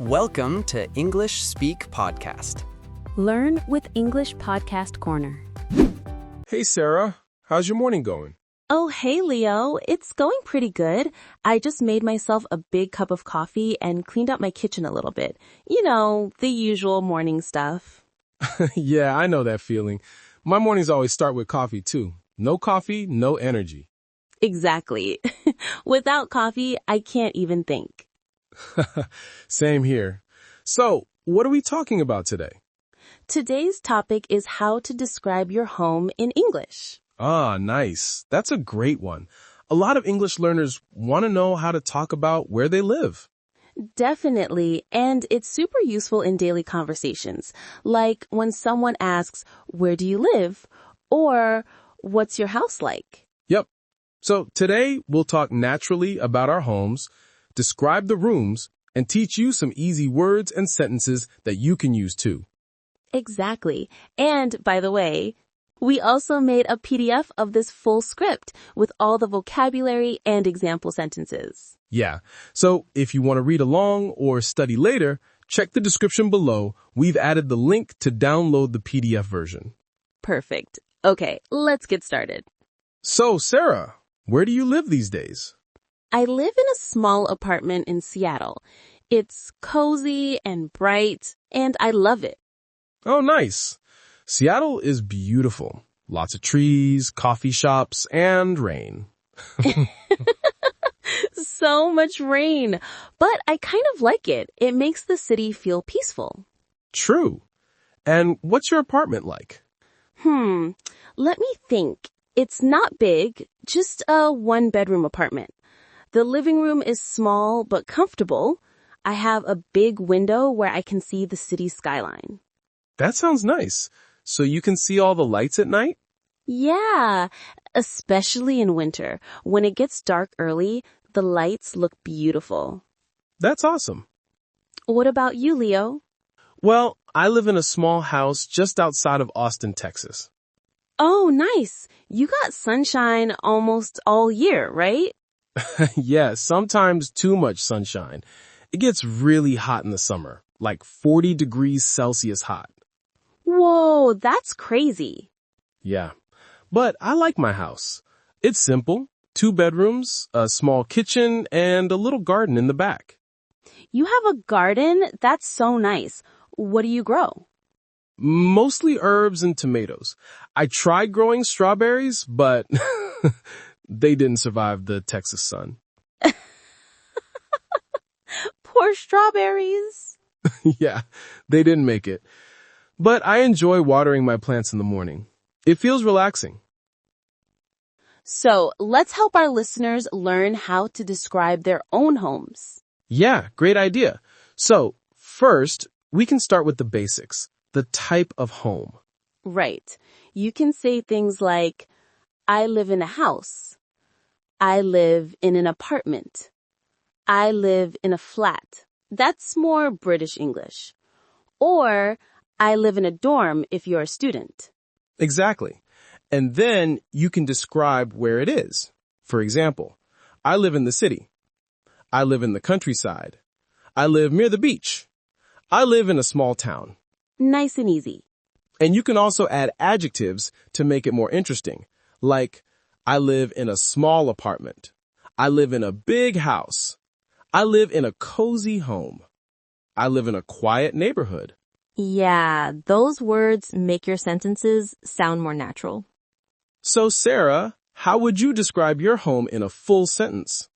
Welcome to English Speak Podcast. Learn with English Podcast Corner. Hey, Sarah. How's your morning going? Oh, hey, Leo. It's going pretty good. I just made myself a big cup of coffee and cleaned up my kitchen a little bit. You know, the usual morning stuff. Yeah, I know that feeling. My mornings always start with coffee, too. No coffee, no energy. Exactly. Without coffee, I can't even think. Same here. So, what are we talking about today? Today's topic is how to describe your home in English. Ah, nice. That's a great one. A lot of English learners want to know how to talk about where they live. Definitely, and it's super useful in daily conversations, like when someone asks, "Where do you live?" or "What's your house like?" Yep. So today we'll talk naturally about our homes, describe the rooms, and teach you some easy words and sentences that you can use too. Exactly. And by the way, we also made a PDF of this full script with all the vocabulary and example sentences. Yeah. So if you want to read along or study later, check the description below. We've added the link to download the PDF version. Perfect. Okay, let's get started. So, Sarah, where do you live these days? I live in a small apartment in Seattle. It's cozy and bright, and I love it. Oh, nice. Seattle is beautiful. Lots of trees, coffee shops, and rain. So much rain, but I kind of like it. It makes the city feel peaceful. True. And what's your apartment like? Let me think. It's not big, just a one-bedroom apartment. The living room is small but comfortable. I have a big window where I can see the city skyline. That sounds nice. So you can see all the lights at night? Yeah, especially in winter. When it gets dark early, the lights look beautiful. That's awesome. What about you, Leo? Well, I live in a small house just outside of Austin, Texas. Oh, nice. You got sunshine almost all year, right? Yeah, sometimes too much sunshine. It gets really hot in the summer, like 40 degrees Celsius hot. Whoa, that's crazy. Yeah, but I like my house. It's simple, 2 bedrooms, a small kitchen, and a little garden in the back. You have a garden? That's so nice. What do you grow? Mostly herbs and tomatoes. I tried growing strawberries, but they didn't survive the Texas sun. Poor strawberries. Yeah, they didn't make it. But I enjoy watering my plants in the morning. It feels relaxing. So let's help our listeners learn how to describe their own homes. Yeah, great idea. So, first, we can start with the basics, the type of home. Right. You can say things like, I live in a house. I live in an apartment. I live in a flat. That's more British English. Or, I live in a dorm if you're a student. Exactly. And then you can describe where it is. For example, I live in the city. I live in the countryside. I live near the beach. I live in a small town. Nice and easy. And you can also add adjectives to make it more interesting, like, I live in a small apartment. I live in a big house. I live in a cozy home. I live in a quiet neighborhood. Yeah, those words make your sentences sound more natural. So, Sarah, how would you describe your home in a full sentence?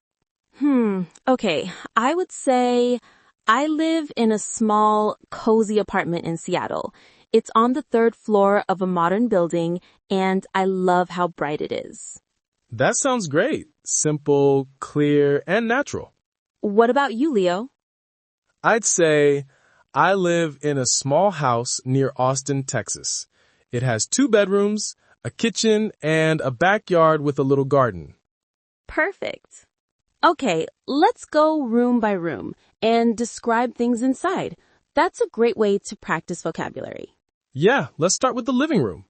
Okay, I would say I live in a small, cozy apartment in Seattle. It's on the 3rd floor of a modern building, and I love how bright it is. That sounds great. Simple, clear, and natural. What about you, Leo? I'd say I live in a small house near Austin, Texas. It has 2 bedrooms, a kitchen, and a backyard with a little garden. Perfect. Okay, let's go room by room and describe things inside. That's a great way to practice vocabulary. Yeah, let's start with the living room.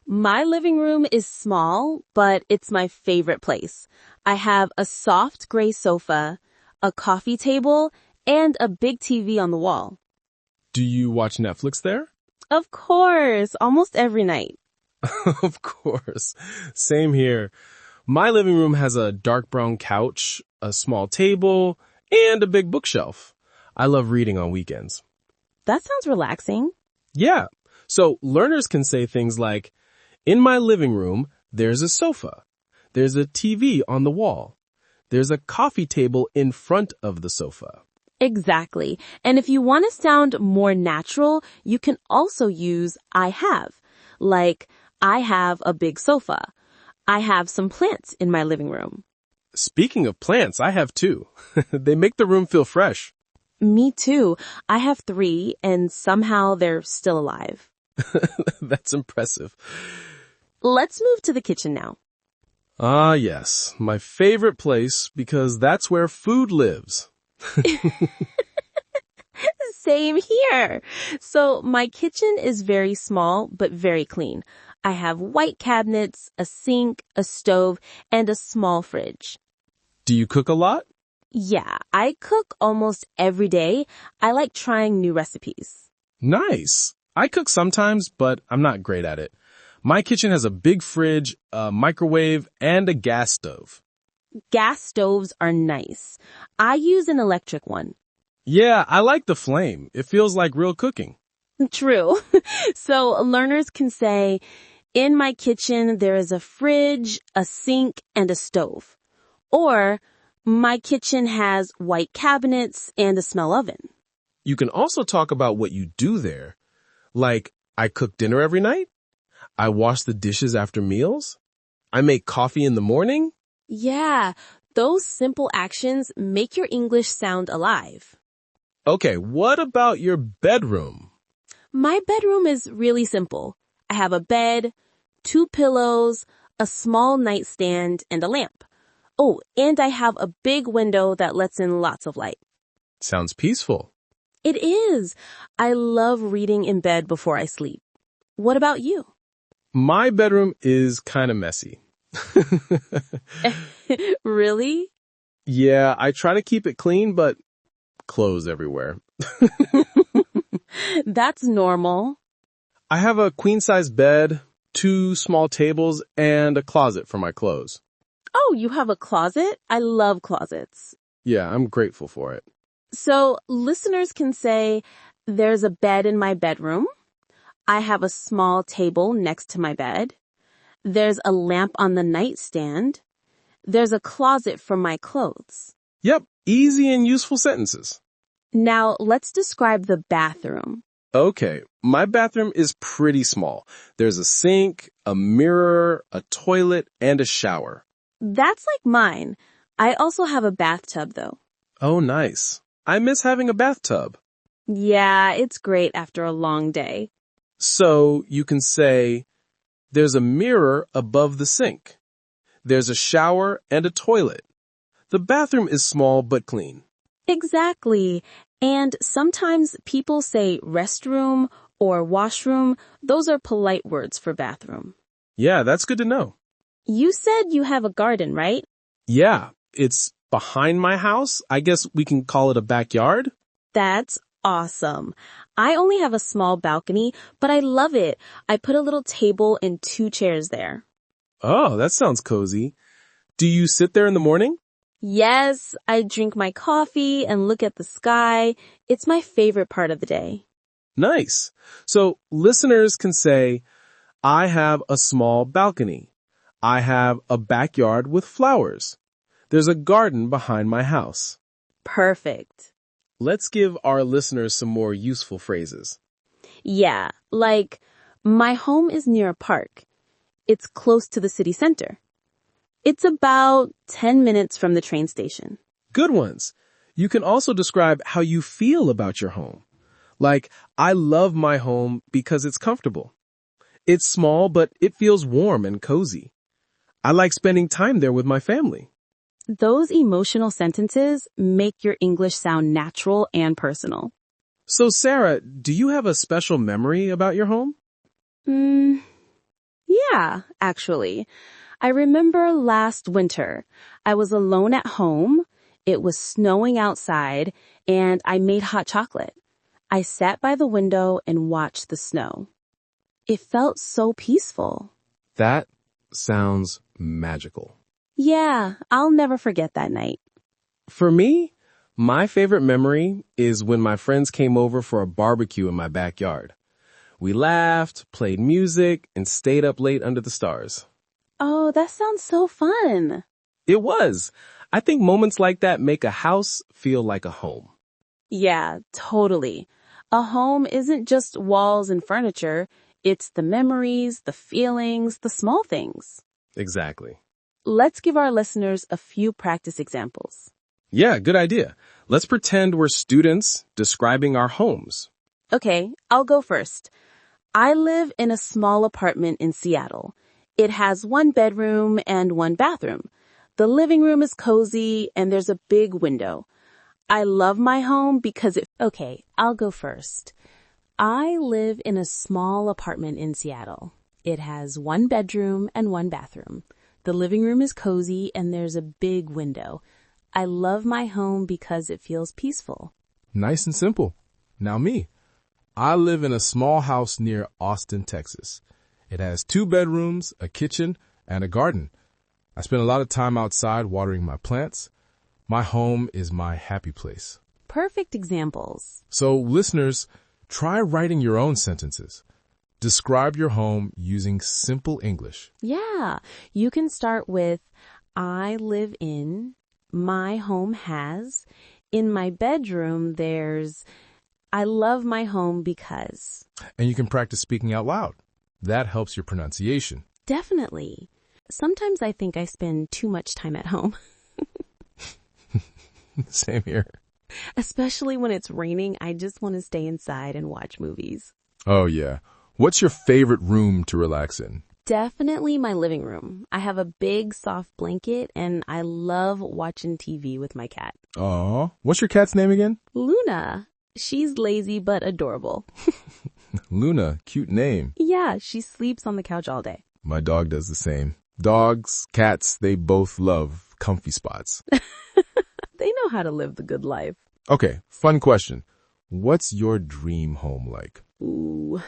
My living room is small, but it's my favorite place. I have a soft gray sofa, a coffee table, and a big TV on the wall. Do you watch Netflix there? Of course, almost every night. Of course. Same here. My living room has a dark brown couch, a small table, and a big bookshelf. I love reading on weekends. That sounds relaxing. Yeah. So learners can say things like, in my living room, there's a sofa. There's a TV on the wall. There's a coffee table in front of the sofa. Exactly. And if you want to sound more natural, you can also use I have. Like, I have a big sofa. I have some plants in my living room. Speaking of plants, I have two. They make the room feel fresh. Me too. I have 3 and somehow they're still alive. That's impressive. Let's move to the kitchen now. Ah, yes. My favorite place because that's where food lives. Same here. So my kitchen is very small, but very clean. I have white cabinets, a sink, a stove, and a small fridge. Do you cook a lot? Yeah, I cook almost every day. I like trying new recipes. Nice. I cook sometimes, but I'm not great at it. My kitchen has a big fridge, a microwave, and a gas stove. Gas stoves are nice. I use an electric one. Yeah, I like the flame. It feels like real cooking. True. So learners can say, in my kitchen, there is a fridge, a sink, and a stove. Or, my kitchen has white cabinets and a smell oven. You can also talk about what you do there. Like, I cook dinner every night. I wash the dishes after meals. I make coffee in the morning. Yeah, those simple actions make your English sound alive. Okay, what about your bedroom? My bedroom is really simple. I have a bed, 2 pillows, a small nightstand, and a lamp. Oh, and I have a big window that lets in lots of light. Sounds peaceful. It is. I love reading in bed before I sleep. What about you? My bedroom is kind of messy. Really? Yeah, I try to keep it clean, but clothes everywhere. That's normal. I have a queen-size bed, 2 small tables, and a closet for my clothes. Oh, you have a closet? I love closets. Yeah, I'm grateful for it. So listeners can say, there's a bed in my bedroom. I have a small table next to my bed. There's a lamp on the nightstand. There's a closet for my clothes. Yep, easy and useful sentences. Now let's describe the bathroom. Okay, my bathroom is pretty small. There's a sink, a mirror, a toilet, and a shower. That's like mine. I also have a bathtub though. Oh, nice. I miss having a bathtub. Yeah, it's great after a long day. So you can say, there's a mirror above the sink. There's a shower and a toilet. The bathroom is small but clean. Exactly. And sometimes people say restroom or washroom. Those are polite words for bathroom. Yeah, that's good to know. You said you have a garden, right? Yeah, it's behind my house. I guess we can call it a backyard. That's awesome. I only have a small balcony, but I love it. I put a little table and 2 chairs there. Oh, that sounds cozy. Do you sit there in the morning? Yes, I drink my coffee and look at the sky. It's my favorite part of the day. Nice. So listeners can say, I have a small balcony. I have a backyard with flowers. There's a garden behind my house. Perfect. Let's give our listeners some more useful phrases. Yeah, like, my home is near a park. It's close to the city center. It's about 10 minutes from the train station. Good ones. You can also describe how you feel about your home. Like, I love my home because it's comfortable. It's small, but it feels warm and cozy. I like spending time there with my family. Those emotional sentences make your English sound natural and personal. So, Sarah, do you have a special memory about your home? Yeah, actually. I remember last winter, I was alone at home. It was snowing outside, and I made hot chocolate. I sat by the window and watched the snow. It felt so peaceful. That sounds magical. Yeah, I'll never forget that night. For me, my favorite memory is when my friends came over for a barbecue in my backyard. We laughed, played music, and stayed up late under the stars. Oh, that sounds so fun. It was. I think moments like that make a house feel like a home. Yeah, totally. A home isn't just walls and furniture. It's the memories, the feelings, the small things. Exactly. Let's give our listeners a few practice examples. Yeah, good idea. Let's pretend we're students describing our homes. Okay, I'll go first. I live in a small apartment in Seattle. It has 1 bedroom and 1 bathroom. The living room is cozy and there's a big window. I love my home because Okay, I'll go first. I live in a small apartment in Seattle. It has 1 bedroom and 1 bathroom. The living room is cozy and there's a big window. I love my home because it feels peaceful. Nice and simple. Now me. I live in a small house near Austin, Texas. It has 2 bedrooms, a kitchen, and a garden. I spend a lot of time outside watering my plants. My home is my happy place. Perfect examples. So, listeners, try writing your own sentences. Describe your home using simple English. Yeah, you can start with, I live in, my home has, in my bedroom there's, I love my home because. And you can practice speaking out loud. That helps your pronunciation. Definitely. Sometimes I think I spend too much time at home. Same here. Especially when it's raining, I just want to stay inside and watch movies. Oh, yeah. What's your favorite room to relax in? Definitely my living room. I have a big soft blanket and I love watching TV with my cat. Aw. What's your cat's name again? Luna. She's lazy but adorable. Luna. Cute name. Yeah, she sleeps on the couch all day. My dog does the same. Dogs, cats, they both love comfy spots. They know how to live the good life. Okay, fun question. What's your dream home like? Ooh,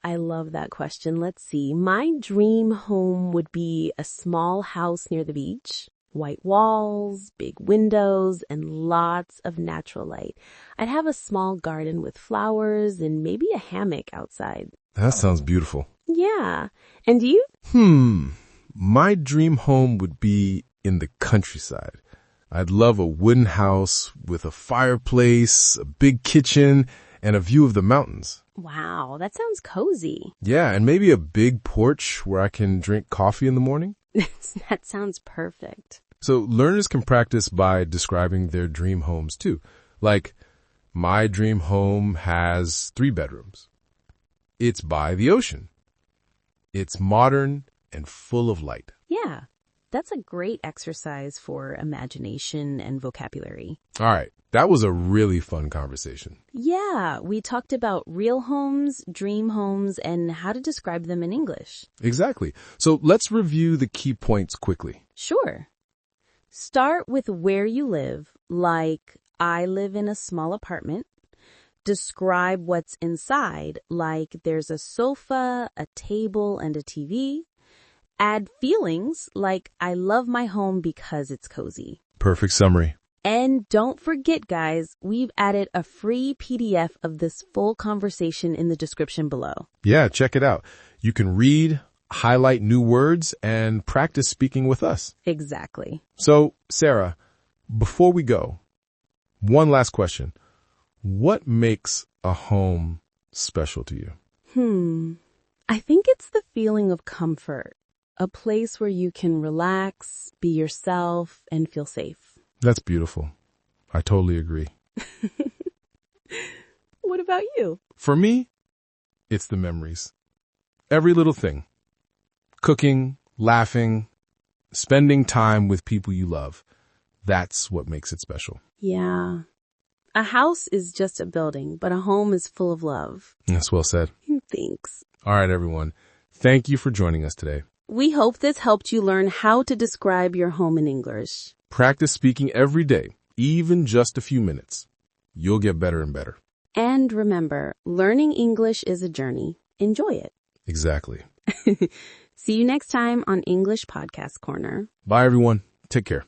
I love that question. Let's see. My dream home would be a small house near the beach. White walls, big windows, and lots of natural light. I'd have a small garden with flowers and maybe a hammock outside. That sounds beautiful. Yeah. And you? My dream home would be in the countryside. I'd love a wooden house with a fireplace, a big kitchen, and a view of the mountains. Wow, that sounds cozy. Yeah, and maybe a big porch where I can drink coffee in the morning. That sounds perfect. So learners can practice by describing their dream homes too. Like, my dream home has 3 bedrooms. It's by the ocean. It's modern and full of light. Yeah, that's a great exercise for imagination and vocabulary. All right, that was a really fun conversation. Yeah, we talked about real homes, dream homes, and how to describe them in English. Exactly. So let's review the key points quickly. Sure. Start with where you live, like I live in a small apartment. Describe what's inside, like there's a sofa, a table, and a TV. Add feelings, like I love my home because it's cozy. Perfect summary. And don't forget, guys, we've added a free PDF of this full conversation in the description below. Yeah, check it out. You can read, highlight new words, and practice speaking with us. Exactly. So, Sarah, before we go, one last question. What makes a home special to you? I think it's the feeling of comfort. A place where you can relax, be yourself, and feel safe. That's beautiful. I totally agree. What about you? For me, it's the memories. Every little thing. Cooking, laughing, spending time with people you love. That's what makes it special. Yeah. A house is just a building, but a home is full of love. That's well said. Thanks. All right, everyone. Thank you for joining us today. We hope this helped you learn how to describe your home in English. Practice speaking every day, even just a few minutes. You'll get better and better. And remember, learning English is a journey. Enjoy it. Exactly. See you next time on English Podcast Corner. Bye, everyone. Take care.